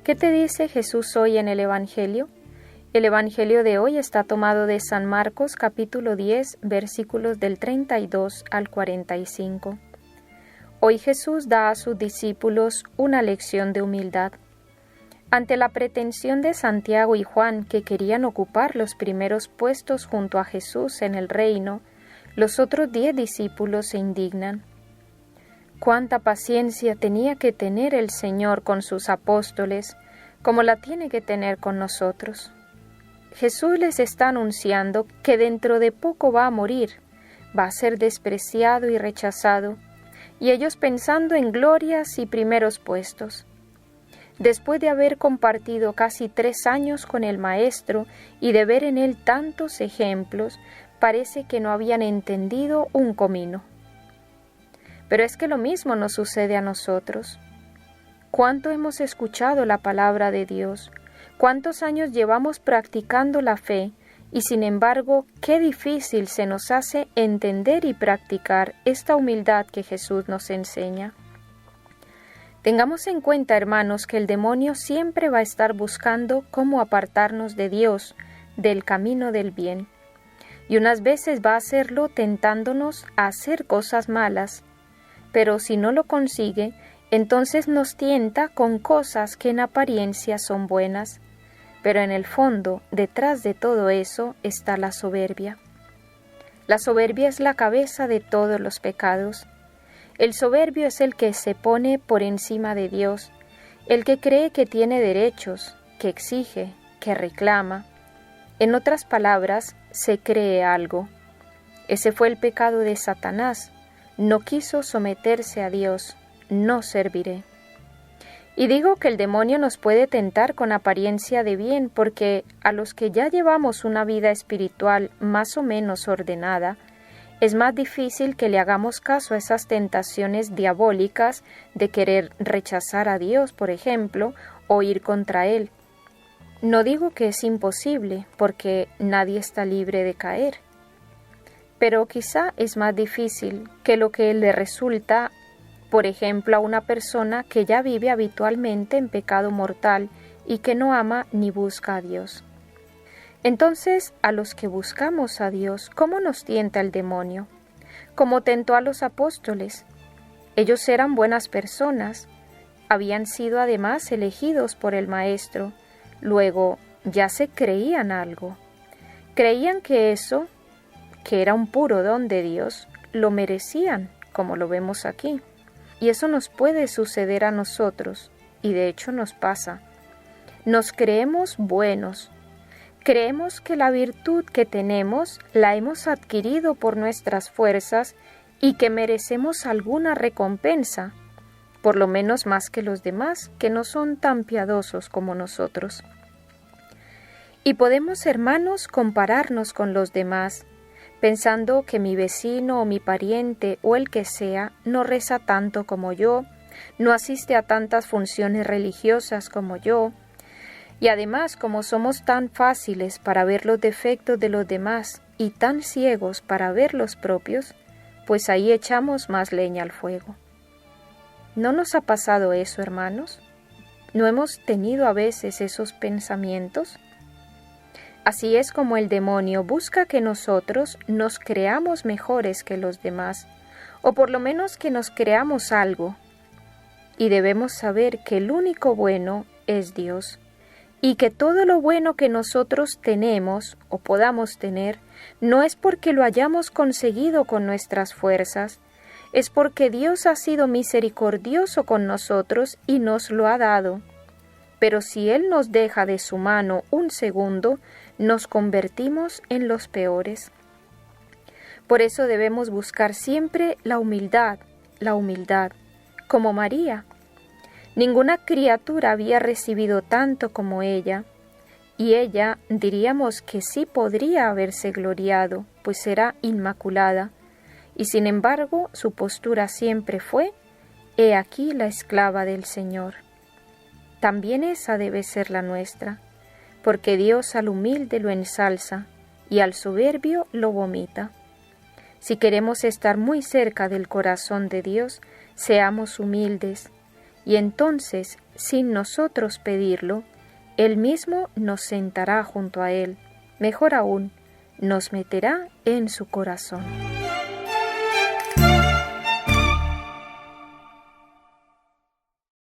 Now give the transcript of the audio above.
¿Qué te dice Jesús hoy en el Evangelio? El Evangelio de hoy está tomado de San Marcos capítulo 10, versículos del 32 al 45. Hoy Jesús da a sus discípulos una lección de humildad. Ante la pretensión de Santiago y Juan, que querían ocupar los primeros puestos junto a Jesús en el reino, los otros 10 discípulos se indignan. Cuánta paciencia tenía que tener el Señor con sus apóstoles, como la tiene que tener con nosotros. Jesús les está anunciando que dentro de poco va a morir, va a ser despreciado y rechazado, y ellos pensando en glorias y primeros puestos. Después de haber compartido casi 3 años con el Maestro y de ver en él tantos ejemplos, parece que no habían entendido un comino. Pero es que lo mismo nos sucede a nosotros. ¿Cuánto hemos escuchado la palabra de Dios? ¿Cuántos años llevamos practicando la fe? Y sin embargo, qué difícil se nos hace entender y practicar esta humildad que Jesús nos enseña. Tengamos en cuenta, hermanos, que el demonio siempre va a estar buscando cómo apartarnos de Dios, del camino del bien. Y unas veces va a hacerlo tentándonos a hacer cosas malas, pero si no lo consigue, entonces nos tienta con cosas que en apariencia son buenas, pero en el fondo, detrás de todo eso, está la soberbia. La soberbia es la cabeza de todos los pecados. El soberbio es el que se pone por encima de Dios, el que cree que tiene derechos, que exige, que reclama. En otras palabras, se cree algo. Ese fue el pecado de Satanás. No quiso someterse a Dios, no serviré. Y digo que el demonio nos puede tentar con apariencia de bien, porque a los que ya llevamos una vida espiritual más o menos ordenada, es más difícil que le hagamos caso a esas tentaciones diabólicas de querer rechazar a Dios, por ejemplo, o ir contra Él. No digo que es imposible, porque nadie está libre de caer. Pero quizá es más difícil que lo que le resulta, por ejemplo, a una persona que ya vive habitualmente en pecado mortal y que no ama ni busca a Dios. Entonces, a los que buscamos a Dios, ¿cómo nos tienta el demonio? Como tentó a los apóstoles. Ellos eran buenas personas, habían sido además elegidos por el Maestro, luego ya se creían algo. Creían que eso, que era un puro don de Dios, lo merecían, como lo vemos aquí. Y eso nos puede suceder a nosotros, y de hecho nos pasa. Nos creemos buenos. Creemos que la virtud que tenemos la hemos adquirido por nuestras fuerzas y que merecemos alguna recompensa, por lo menos más que los demás, que no son tan piadosos como nosotros. Y podemos, hermanos, compararnos con los demás, pensando que mi vecino o mi pariente o el que sea no reza tanto como yo, no asiste a tantas funciones religiosas como yo, y además como somos tan fáciles para ver los defectos de los demás y tan ciegos para ver los propios, pues ahí echamos más leña al fuego. ¿No nos ha pasado eso, hermanos? ¿No hemos tenido a veces esos pensamientos? Así es como el demonio busca que nosotros nos creamos mejores que los demás, o por lo menos que nos creamos algo. Y debemos saber que el único bueno es Dios, y que todo lo bueno que nosotros tenemos o podamos tener no es porque lo hayamos conseguido con nuestras fuerzas, es porque Dios ha sido misericordioso con nosotros y nos lo ha dado. Pero si Él nos deja de su mano un segundo, nos convertimos en los peores. Por eso debemos buscar siempre la humildad, como María. Ninguna criatura había recibido tanto como ella, y ella diríamos que sí podría haberse gloriado, pues era inmaculada, y sin embargo su postura siempre fue: «He aquí la esclava del Señor». También esa debe ser la nuestra, porque Dios al humilde lo ensalza y al soberbio lo vomita. Si queremos estar muy cerca del corazón de Dios, seamos humildes, y entonces, sin nosotros pedirlo, Él mismo nos sentará junto a Él. Mejor aún, nos meterá en su corazón.